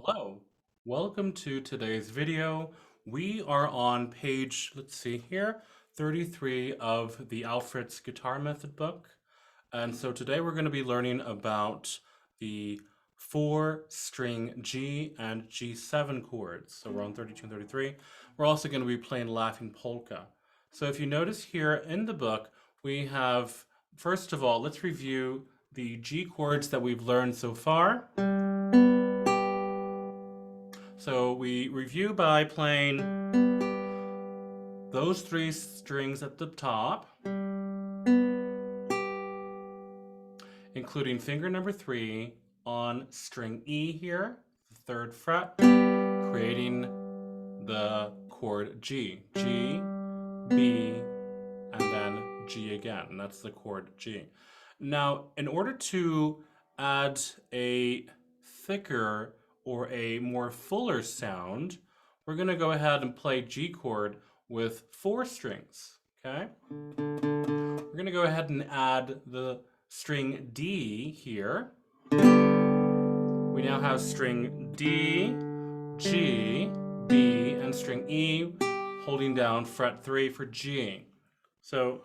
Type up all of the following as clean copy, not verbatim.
Hello, welcome to today's video. We are on page, let's see here, 33 of the Alfred's Guitar Method book. And so today we're going to be learning about the 4-string G and G7 chords. So we're on 32 and 33. We're also going to be playing Laughing Polka. So if you notice here in the book, we have, first of all, let's review the G chords that we've learned so far. So we review by playing those 3 strings at the top, including finger number 3 on string E here, the 3rd fret, creating the chord G. G, B, and then G again, and that's the chord G. Now, in order to add a thicker or a more fuller sound, we're going to go ahead and play G chord with 4 strings, okay? We're going to go ahead and add the string D here. We now have string D, G, B, and string E holding down fret 3 for G. So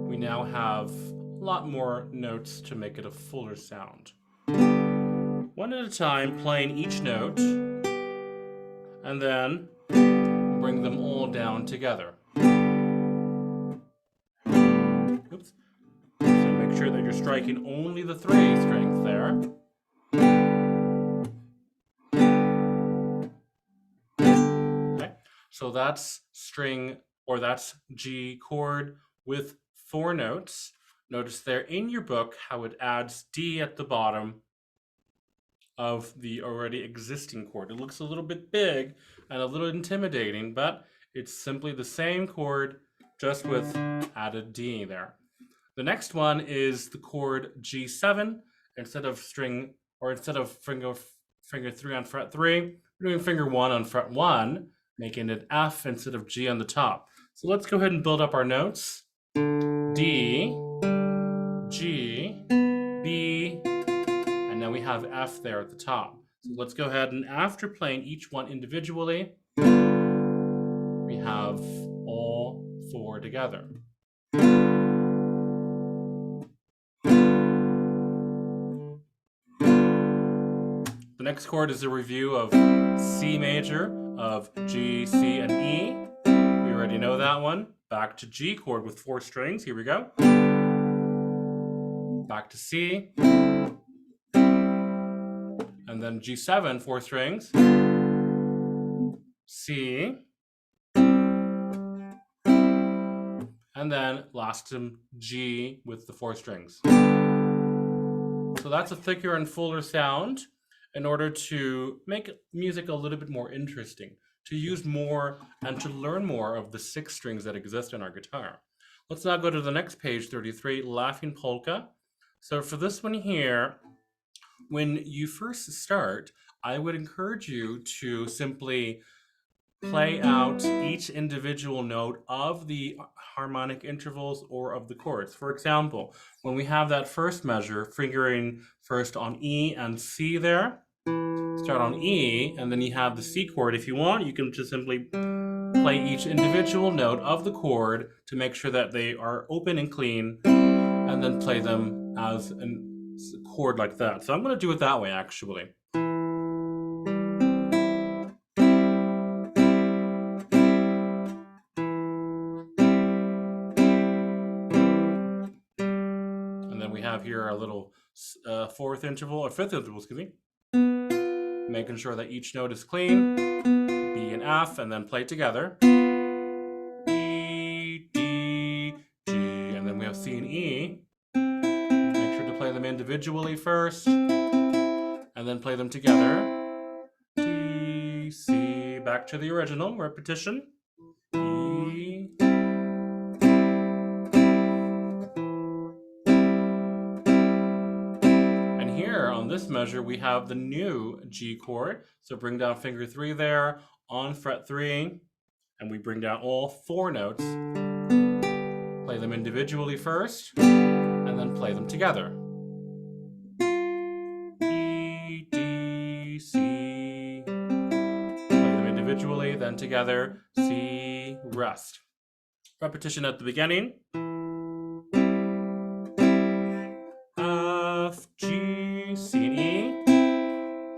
we now have a lot more notes to make it a fuller sound. One at a time, playing each note, and then bring them all down together. Oops. So make sure that you're striking only the 3 strings there. Okay. So that's that's G chord with 4 notes. Notice there in your book how it adds D at the bottom of the already existing chord. It looks a little bit big and a little intimidating, but it's simply the same chord just with added D there. The next one is the chord G7. Instead of finger 3 on fret 3, we're doing finger 1 on fret 1, making it F instead of G on the top. So let's go ahead and build up our notes. D, G, B, and now we have F there at the top. So let's go ahead and after playing each one individually, we have all 4 together. The next chord is a review of C major, of G, C, and E. We already know that one. Back to G chord with 4 strings. Here we go. Back to C. And then G7, 4 strings. C. And then last to G with the 4 strings. So that's a thicker and fuller sound in order to make music a little bit more interesting, to use more and to learn more of the 6 strings that exist in our guitar. Let's now go to the next page, 33, Laughing Polka. So for this one here, when you first start, I would encourage you to simply play out each individual note of the harmonic intervals or of the chords. For example, when we have that first measure, fingering first on E and C there, start on E, and then you have the C chord. If you want, you can just simply play each individual note of the chord to make sure that they are open and clean, and then play them as a chord like that. So I'm going to do it that way, actually. And then we have here our little 4th interval, or 5th interval, excuse me. Making sure that each note is clean, B and F, and then play together. E, D, G, and then we have C and E. Make sure to play them individually first, and then play them together. D, C, back to the original, repetition. E, on this measure, we have the new G chord. So bring down finger 3 there on fret 3, and we bring down all 4 notes. Play them individually first, and then play them together. E, D, individually, then together, C, rest. Repetition at the beginning. F, G, C, and E.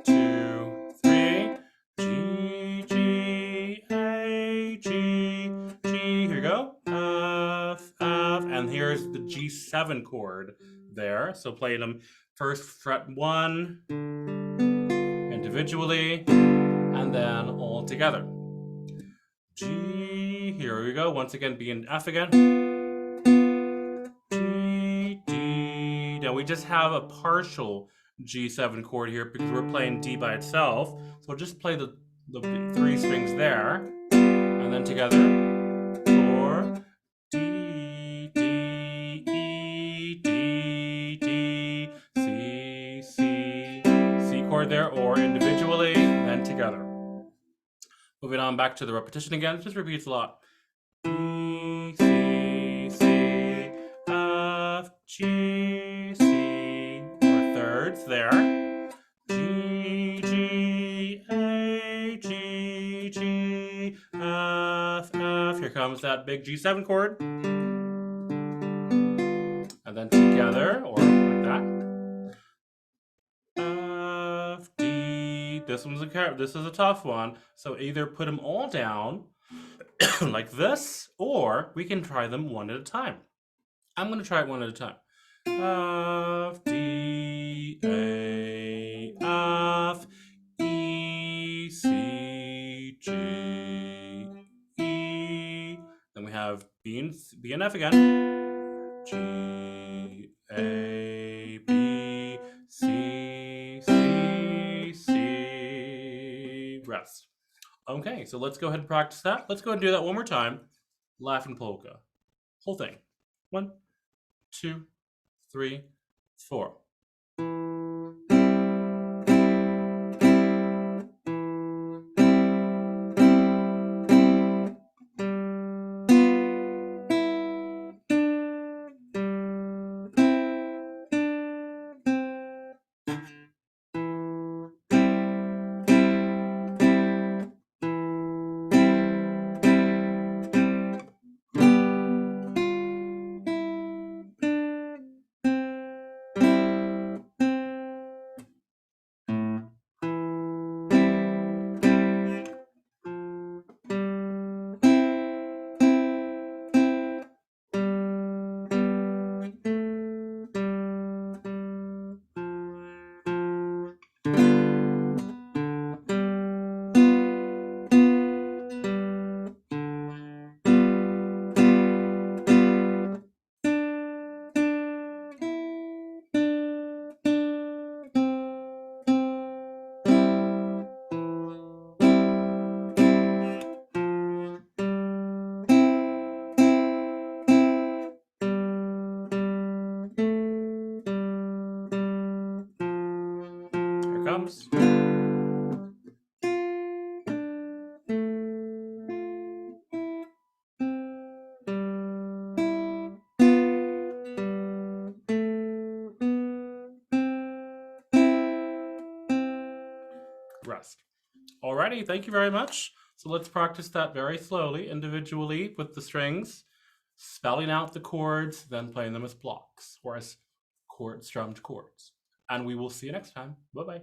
2, 3. G, G, A, G, G. Here we go. F, F. And here's the G7 chord there. So play them first fret 1 individually and then all together. G, here we go. Once again, B and F again. D, D. Now we just have a partial G7 chord here because we're playing D by itself. So we'll just play the 3 strings there. And then together. 4, D, D, E, D, D, C, C. C chord there, or individually, then together. Moving on back to the repetition again, just repeats a lot. B, C, C, F, G, C, or thirds there. G, G, A, G, G, F, F. Here comes that big G7 chord. And then together, or like that. F, D. This is a tough one. So either put them all down like this, or we can try them one at a time. I'm going to try it one at a time. F, D, A, F, E, C, G, E. Then we have B and F again. G, A, B, C, C, C. Rest. Okay, so let's go ahead and practice that. Let's go ahead and do that one more time. Laughing Polka. Whole thing. 1, 2, 3, 4. Comes. Rest. Alrighty, thank you very much. So let's practice that very slowly, individually with the strings, spelling out the chords, then playing them as blocks or as strummed chords. And we will see you next time. Bye-bye.